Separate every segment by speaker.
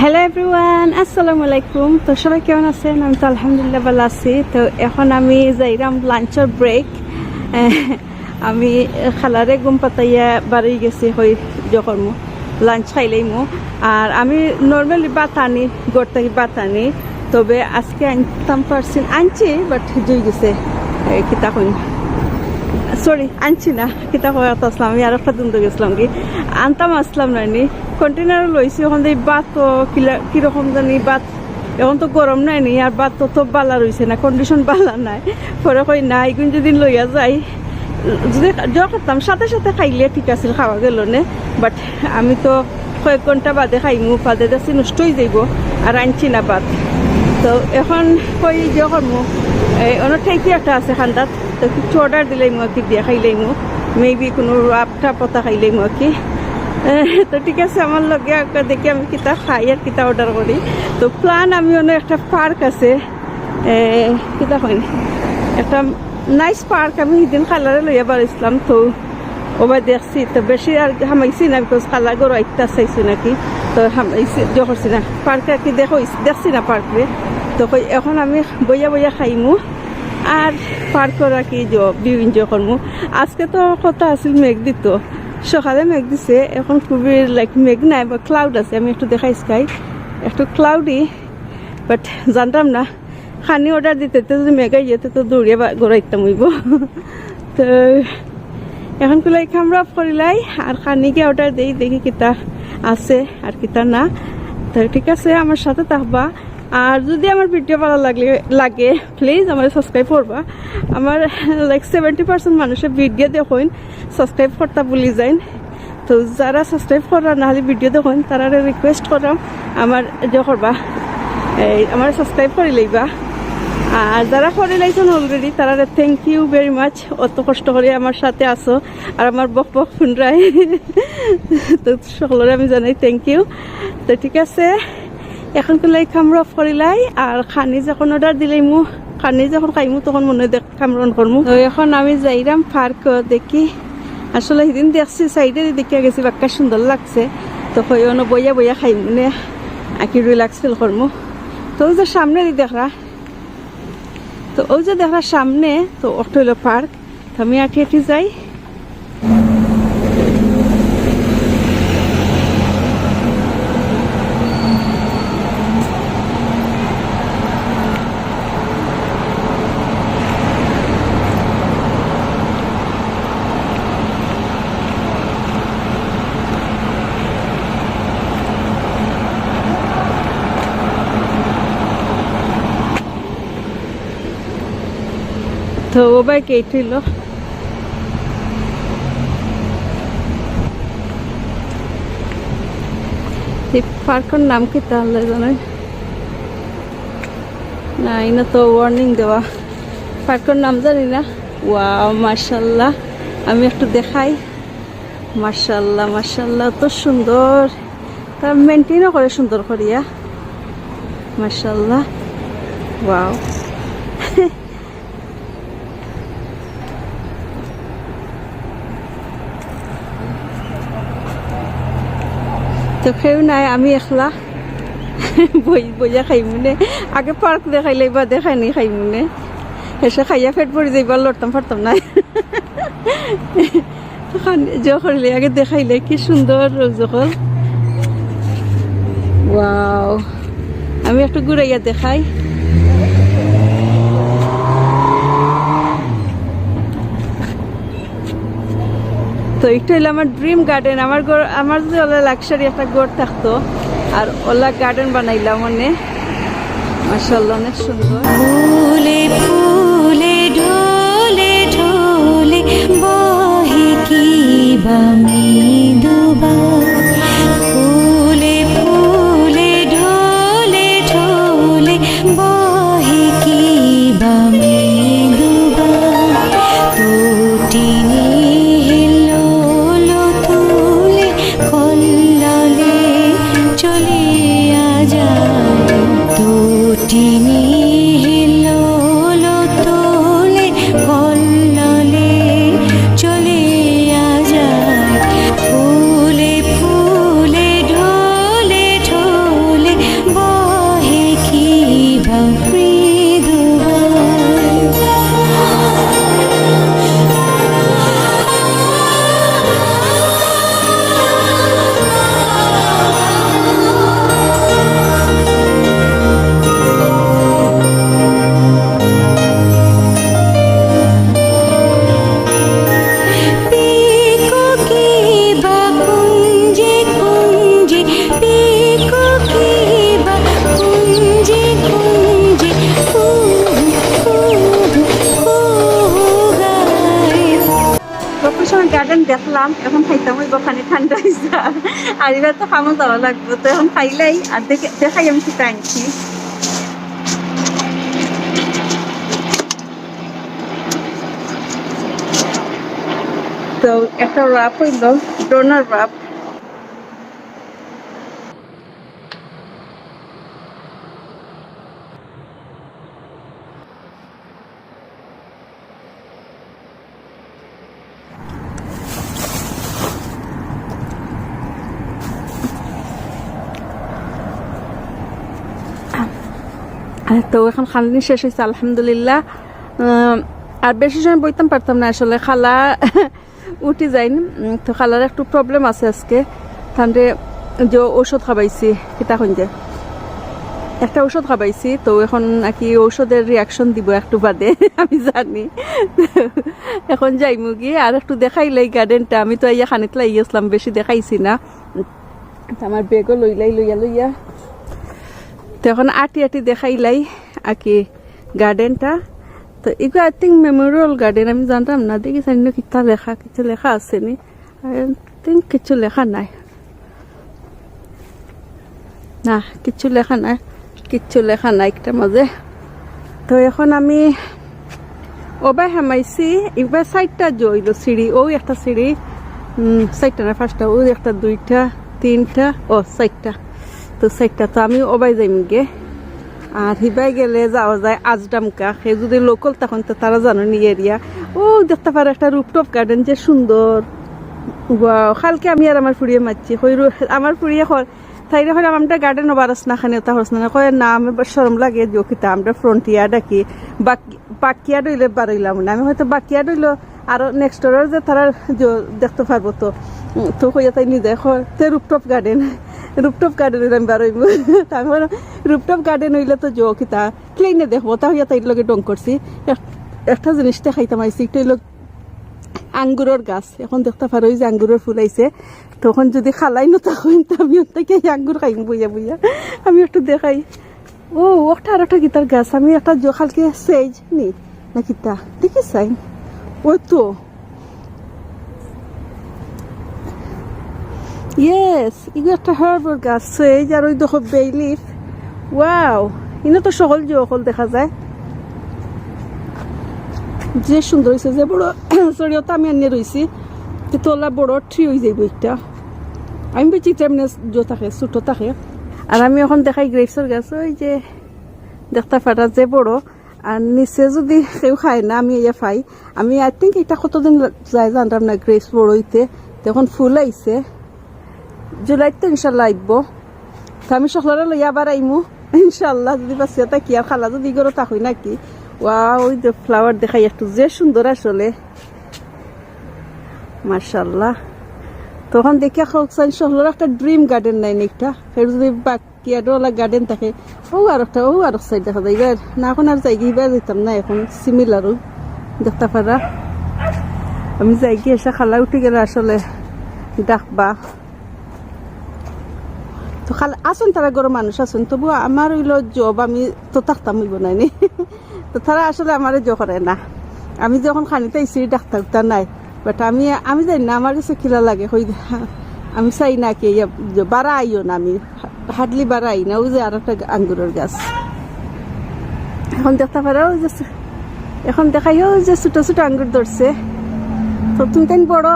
Speaker 1: Hello everyone, আসসালামু আলাইকুম। তো সবাই কেমন আছেন? আমি তো আলহামদুলিল্লাহ ভালো আছি। তো এখন আমি যাইরাম লাঞ্চের ব্রেক। আমি খালারে ঘুম পাতাইয়া বাড়ি গেছি হই যখন লাঞ্চ খাইলেইমু। আর আমি নর্মালি ভাত আনি, ঘর থেকে ভাত আনি, তবে আজকে আনতাম পারছেন আনছি, বাট জুই গেছে কিতা কইন, সরি আনছি না, কিতা কয়াত আসলাম আমি আর একটা দিন তো গেছিলাম কি আনতাম আসলাম নাইনি কন্টেনারও লইছি। ওখান থেকে বাত তো কিরকম জানি বাত এখন তো গরম নাই নি, আর বাত তো বালা রয়েছে না, কন্ডিশন বালা নাই। পরে কই না এগুন যদি লইয়া যাই যদি যা করতাম সাথে সাথে খাইলে ঠিক আছিল, খাওয়া গেল নে। বাট আমি তো কয়েক ঘন্টা বাদে খাইমু, বাদে দেখছি নষ্ট হয়ে যাইব, আর আনছি না বাত। তো এখন কই যে করমু অনেক ঠাইকি একটা আছে খান্দাত, তো কিছু অর্ডার দিলাইমু আর কি, দিয়ে খাইলাইমু, মেবি কোনো আপটা পতা খাইলাইমু আর কি। তো ঠিক আছে, আমার লগে দেখি আমি কিতা খাই আর কিতা অর্ডার করি। তো প্ল্যান আমি অনেক একটা পার্ক আছে, কিতা কইনি একটা নাইস পার্ক, আমি সেদিন কালারে লইয়া বাড়িছিলাম। তো ওবার দেখছি, তো বেশি আর হামাইছি না, বিকজ কালার গরু আইতা চাইছি নাকি, তো হামাইছি যে করছি না পার্কে আর কি দেখছি না পার্কে। তো এখন আমি বইয়া বইয়া খাইমু আর পার্কের আর কি ভিউ এনজয় করমু। আজকে তো কথা আছিল মেঘ দিত, সকালে মেঘ দিছে, এখন খুবই লাইক মেঘ নাই বা ক্লাউড আছে। আমি একটু দেখাই স্কাই একটু ক্লাউডি, বাট জানতাম না খানি অর্ডার দিতে যদি মেঘাই যেতে তো দৌড়িয়ে গড়াইতাম হইব। তো এখন কুলাই খামরা অফ করিলাই আর খানিকে অর্ডার দিই, দেখি কিতা আছে আর কিতা না। তো ঠিক আছে, আমার সাথে থাকবা। আর যদি আমার ভিডিও ভালো লাগে প্লিজ আমার সাবস্ক্রাইব করবা। আমার লাইক 70% মানুষের ভিডিও দেখুন, সাবস্ক্রাইব করতে ভুলি যাইন। তো যারা সাবস্ক্রাইব করা নাহলে ভিডিও দেখুন, তারা রিকোয়েস্ট করাম আমার যে করবা, আমার সাবস্ক্রাইব করে লইবা। আর যারা করে লাইছেন অলরেডি, তারা থ্যাংক ইউ ভেরি মাচ, অত কষ্ট করে আমার সাথে আসো আর আমার বক বক শুনরাই। তো সকলের আমি জানাই থ্যাংক ইউ। তো ঠিক আছে, এখন কলাই খামর অফ করিলাই আর খানি যখন অর্ডার দিলাইমু, খানি যখন খাইমু তখন মনে হয় খামরন করমু। তো এখন আমি যাইরাম পার্ক দেখি, আসলে সেদিন দেখছি সাইডে দেখিয়া গেছি, বাক্কা সুন্দর লাগছে। তো কইনো বইয়া বইয়া খাইমু নে আঁকি রিল্যাক্স ফিল করমু। তো ওই যে সামনে দেখরা, তো ওই যে দেখরা সামনে, তো ওটা হইলো পার্ক। তো আমি আঁটি আঁটি যাই। তো ও বাইক এইটিল পার্কের নাম কি তাহলে জানেন না? ইনা তো ওয়ার্নিং দেওয়া, পার্কের নাম জানি না। ওয়াও মাশাল্লাহ, আমি একটু দেখাই। মাশাল্লাহ মাশাল্লাহ, তো সুন্দর, তা মেনটেনও করে সুন্দর করিয়া, মাশাল্লাহ। ওয়াও, তো কেউ নাই, আমি একলা বইয়া খাইমুনে। আগে পার্ক দেখাইলে বা দেখাইনি খাইমুনে, এসে খাইয়া ফেট পড়ে যাইবার লড়তাম পারতাম না। যে করিলে আগে দেখাইলে কি সুন্দর যখন। ওয়াও, আমি একটু ঘুরাইয়া দেখাই। তো এটা হইলো আমার ড্রিম গার্ডেন। আমার যদি ওলা লাক্সারি একটা ঘর থাকতো আর ওলা গার্ডেন বানাইলাম, মানে মাশাআল্লাহ অনেক সুন্দর।
Speaker 2: ফুলে ফুলে ঢোলে ঢোলে বহে কি বামে দুবা, ফুলে ফুলে ঢোলে ঢোলে বহে কি বামে দুবা, তোটিনি ফুলে
Speaker 1: দেখলাম এখন খাইতাম ওই বখানে ঠান্ডা হয়েছে আর এবার তো খামো যাওয়া লাগবে তো এখন খাইলাই আর দেখাই আমি সেটা আনছি তো একটা রাপ হইল ডোনার রাপ তো এখন খালানি শেষ হয়েছে আলহামদুলিল্লাহ আর বেশি সময় বইতাম পারতাম না আসলে খালা উঠি যাইনি তো খালার একটু প্রবলেম আছে আজকে তাহলে যে ঔষধ খাবাইছি কিতা যে একটা ঔষধ খাবাইছি তো এখন নাকি ঔষধের রিয়াকশন দিব একটু বাদে আমি জানি এখন যাইমু গিয়ে আর একটু দেখাইলাই গার্ডেনটা আমি তো ইয়া খানিত লাই আসলাম বেশি দেখাইছি না আমার বেগও লইয়া তো এখন আটি দেখাইলাই আর কি গার্ডেনটা তো এগুলো আই থিঙ্ক মেমোরিয়াল গার্ডেন আমি জানতাম না দেখি জানি না কিছু লেখা আছে নি আই থিঙ্ক কিছু লেখা নাই না কিচ্ছু লেখা নাই একটা মাঝে তো এখন আমি ওবাই হামাইছি এবার 4টা জইল সিঁড়ি ও একটা সিঁড়ি 4টা না 5টা ও একটা 2টা 3টা ও 4টা তো 4টা তো আমি ওবাই যাইম গে আর হিবাই গেলে যাওয়া যায় আজডামকা সে যদি লোকাল তখন তো তারা জানো নি এরিয়া ও দেখতে পারে একটা রুপটপ গার্ডেন যে সুন্দর কালকে আমি আর আমার ফুড়িয়ে মারছি আমার ফুড়িয়ে তাই হলে আমরা গার্ডেন বারস না খানে তা হরস না কয় না আমি সরম লাগে যোকিতা আমরা ফ্রন্টিয়া ডাকি বাকিয়া ডইলে বাড়াইলাম না আমি হয়তো বাকিয়া ডইল আর নেক্সট ডোরের যে তারা দেখতে পারবো তো কইয়া তাই নিজে তে রুপটপ গার্ডেন আমি বারোইব তারপর রুপটপ গার্ডেন হইলে তো যোকিতা ক্লিনে দেখবো তা হইয়া তাই লগে ডং করছি একটা জিনিস দেখাইতাম আইসি একটা হইল আঙ্গুরের গাছ এখন দেখতে পারো যে আঙ্গুরের ফুল আইছে তখন যদি খালাই না তখন আমি থেকে আঙ্গুর খাইম বইয়া আমি একটু দেখাই ও ওটা আর একটা গীতার গাছ আমি একটা কালকে সেজ নি না গীতা দেখি চাই ওই তো ইয়েস এগুলো একটা হার্বার গাছ সেজ আর ওই দেখো বেইলিফ ওয়াও ইনো তো সকল দেখা যায় যে সুন্দর হয়েছে যে বড় সরিও তো আমি আনিয়ে রয়েছি তোলা বড় ট্রি হয়ে যাইব একটা আমি বেশি তেমনি থাকে ছোটো থাকে আর আমি এখন দেখাই গ্রেপসের গাছ ওই যে দেখতে ফাটা যে বড় আর নিচে যদি কেউ খায় না আমি ইয়ে পাই আমি আই থিঙ্ক এটা কতদিন যায় জানতাম না গ্রেপস বড় হইতে তখন ফুল আইছে জুলাইতে ইনশাল্লাহ আইব তো আমি সকলের লইয়া আবার আইমু ইনশাল্লাহ যদি পাচ্ছি তা কি আর খালা যদি গরো তা হই নাকি ওই যে ফ্লাওয়ার দেখাই একটু যে সুন্দর আসলে মাশাআল্লাহ তখন দেখে সকলের একটা ড্রিম গার্ডেন নাই একটা ফের যদি বাকিয়াডওয়ালা গার্ডেন থাকে ও আর সাইড দেখা যায় এবার না এখন আর যাই গিয়ে যেতাম না এখন সিমিলারও দেখতে পারা আমি যাই গিয়ে এসে খালা উঠে গেলে আসলে ডাকবা তো খালা আসুন তারা গরম মানুষ আসুন তবু আমার হইল জব আমি তো থাকতাম হইব নাইনি তো তারা আসলে আমার জো করে না আমি যখন খানিতে আইসি ডাক্তার নাই বাট আমি জানি না আমার কাছে খিলা লাগে আমি চাই না কি বাড়া আইও না আমি হাডলি বাড়া আই না ওই যে আর একটা আঙ্গুরের গাছ এখন দেখতে পারো ওই যে এখন দেখাই ওই যে ছোট ছোট আঙ্গুর ধরছে তো তুমি তাই বড়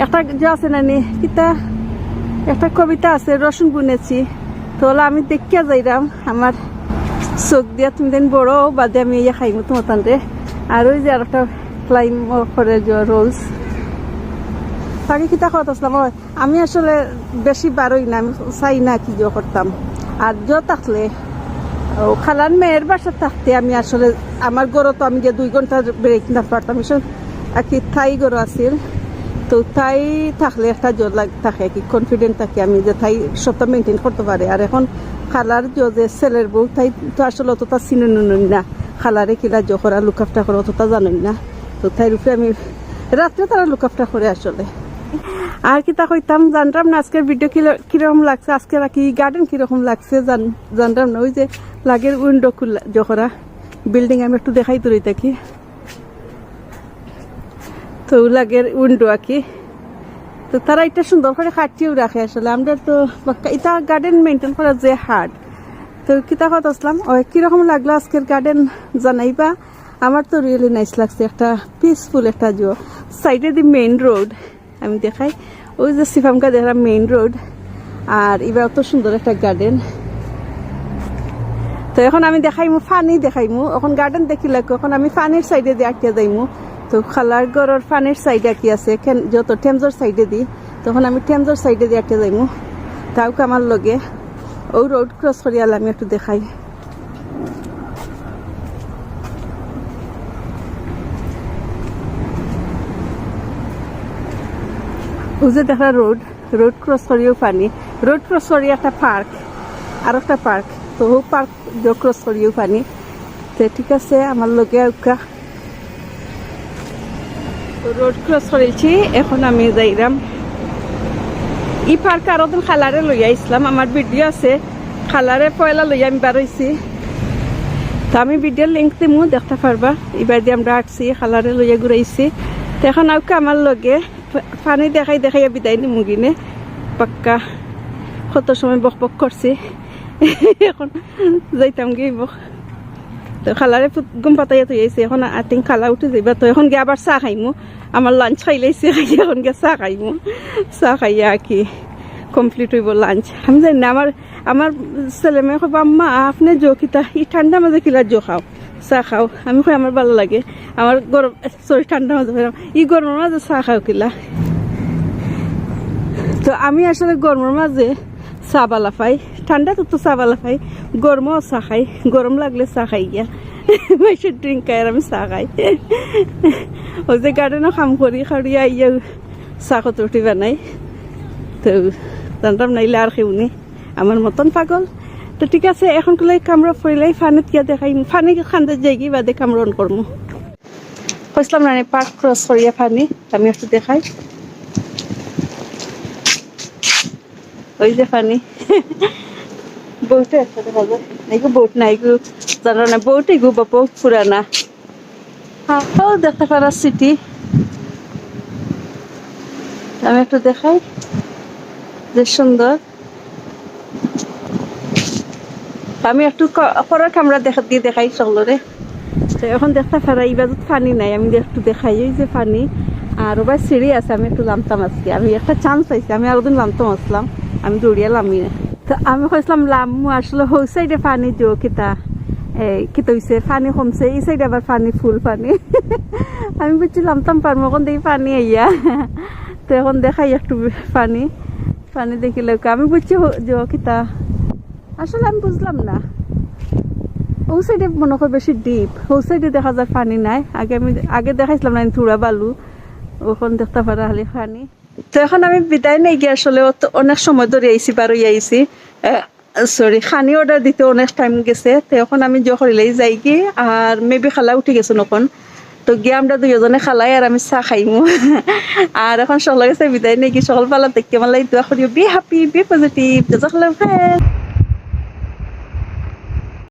Speaker 1: একটা যে আছে নানি কিতা একটা কবিতা আছে রসুন বুনেছি তো আমি দেখিয়া যাইরাম আমার চোখ দিয়া তুমি তাই বড় বাদে আমি ইয়ে খাইমো তোমার তান্তে আর ওই যে আর একটা ক্লাইম করে রোলস তাকে কিতা করতাম আমি আসলে বেশি বারোই না আমি চাই না কি করতাম আর থাকলে খালার মেয়ের বাসা থাকতে আমি আসলে আমার গরো তো আমি যে 2 ঘন্টা ব্রেক না পারতাম আর কি থাই গরো আছিল তো তাই থাকলে একটা জোর থাকে কি কনফিডেন্ট থাকে আমি যে তাই সবটা মেনটেন করতে পারে আর এখন খালার যে ছেলের বউ তাই তো আসলে অতটা চিনে না খালারে কিলা জো করা লুকাফটা করে অতটা জানেন না তো তাই রূপে আমি রাত্রে তারা লুকাফটা করে আসলে আর কিতা কইতাম জানতাম না আজকের ভিডিও কিরকম লাগছে আজকে কি গার্ডেন কিরকম লাগছে জানতাম না ওই যে লাগের উইন্ডো খুলা জোকরা বিল্ডিং আমি একটু দেখাই তুই থাকি তো লাগের উইন্ডো আর কি তো তারা এটা সুন্দর করে কাটিয়েও রাখে আসলে আমরা তো এটা গার্ডেন মেনটেন করা যে হার্ড। তো কিতা কথা আসলাম ওই কিরকম লাগলো আজকের গার্ডেন জানাইবা। আমার তো রিয়েলি নাইস লাগছে, একটা পিসফুল একটা জো সাইডে দি মেইন রোড আমি দেখাই, ওই যে সিফামকা দেখা মেইন রোড, আর এবার অত সুন্দর একটা গার্ডেন। তো এখন আমি দেখাইমু ফানি দেখাইমু, এখন গার্ডেন দেখিলে এখন আমি ফানির সাইডে দিয়ে আটকে যাইমু। তো খালার গড়ের ফানির সাইডে কি আছে যত টেমজোর সাইডে দিই, তখন আমি টেমজোর সাইডে দিয়ে আটকে যাইমু। তাও আমার লগে ও রোড ক্রস করিয়াল আমি একটু দেখাই। ও যে দেখা রোড ক্রস করিও পানি, রোড ক্রস করি একটা পার্ক, আর একটা পার্ক, তো ও পার্ক ক্রস করিও পানি। তো ঠিক আছে আমার লগে আউকা রোড ক্রস করেছি, এখন আমি যাইরাম ই পার্ক। আরো দিন খালারে লইয়া ইসলাম, আমার ভিডিও আছে খালারে পয়লা লইয়া আমি বারইছি, তো আমি ভিডিওর লিঙ্ক দিমু দেখতে পারবা। এবার দিয়ে আমরা আসছি খালারে লইয়া ঘুরাইছি। তো এখন আউকা আমার লগে পানি দেখাইয়া বিদায় নিমু গিনে, পাক্কা কত সময় বক করছি, এখন যাইতাম গিয়ে বক। তো খালারে গম পাতাইয়া তুই আইসি, এখন আই থিঙ্ক খালা উঠে যাইবা। তো এখন গিয়ে আবার চাহ খাইমু, আমার লাঞ্চ খাইলাইছি, এখন গিয়ে চাহ খাইমু, চাহ খাইয়া কি কমপ্লিট হইব লাঞ্চ। আমি জানি না আমার ছেলে মেয়ে কব আম্মা আপনি জো কিতা ই ঠান্ডা মাঝে কিলা জো খাও চাহ খাও। আমি কই আমার ভালো লাগে, আমার গরম সরি ঠান্ডা মাঝে ই গরমের মাঝে চাহ খাও কিলা। তো আমি আসলে গরমের মাঝে চা বালা পাই, ঠান্ডা তো চা বালা পাই, গরমও চা খাই, গরম লাগলে চা খাই গিয়া মাইসের ড্রিঙ্ক খাই আর আমি চা খাই। ওই যে গার্ডেনও কাম করি খাড়িয়া ইয়া চা কত রুটি বানাই, তো জানতাম নাইলে আর কেউনি আমার মতন পাগল। তো ঠিক আছে এখন কলে কামড়া ফরিলাই ফানিত গিয়া দেখাই, ফানি খান্দে যাই কি বাদে কামড়ন করমু। কইসলাম না পার্ক ক্রস করিয়া ফানি, আমি একটু দেখাই। ওই যে ফানি বউটা একটা দেখা যায়, এগু বোট না এগু জানো না, বোট এগু বহুত পুরানা। হ্যাঁ দেখতে পারা সিটি, আমি একটু দেখাই যে সুন্দর। আমি একটু পরের ক্যামেরা দিয়ে দেখাই সকলরে। তো এখন দেখতে পারা এই বাজুত পানি নাই, আমি একটু দেখাই এই যে পানি, আর ওবার সিঁড়ি আছে, আমি একটু নামতাম আজকে, আমি একটা চান্স পাইছি, আমি আরো দিন নামতাম আসলাম, আমি দৌড়িয়া লামি না। তো আমি কইসলাম লামু আসলে হো সাইডে পানি দিও কিতা কিতা হইছে পানি কমছে, এই সাইডে আবার পানি ফুল পানি। আমি বুঝছি নামতাম পারবো, এখন দেখি পানি আইয়া। তো এখন দেখাই একটু পানি দেখিলে আমি বুঝছি যে কিতা, আসলে আমি বুঝলাম না ও সাইডে মনে হয় বেশি ডিপ, ও সাইডে দেখা যায় পানি নাই। আগে দেখাইছিলাম না থুড়া বালু, ওখান দেখতে পারা হলে পানি। তো এখন আমি বিদায় নেই গিয়ে, আসলে অনেক সময় ধরে আইসি বারো আইসি, সরি খানি অর্ডার দিতে অনেক টাইম গেছে। তো এখন আমি জখরিলেই যাই কি, আর মেবি খালা উঠে গেছো নখন, তো গিয়ে আমরা দুজনে খালাই আর আমি চা খাইমু। আর এখন সকল গেছে বিদায় নেই কি, সকল পালা দেখতে আমার লাগে দোয়া করিও, বি হ্যাপি বি পজিটিভ, জাজাকাল্লাহ খাইর।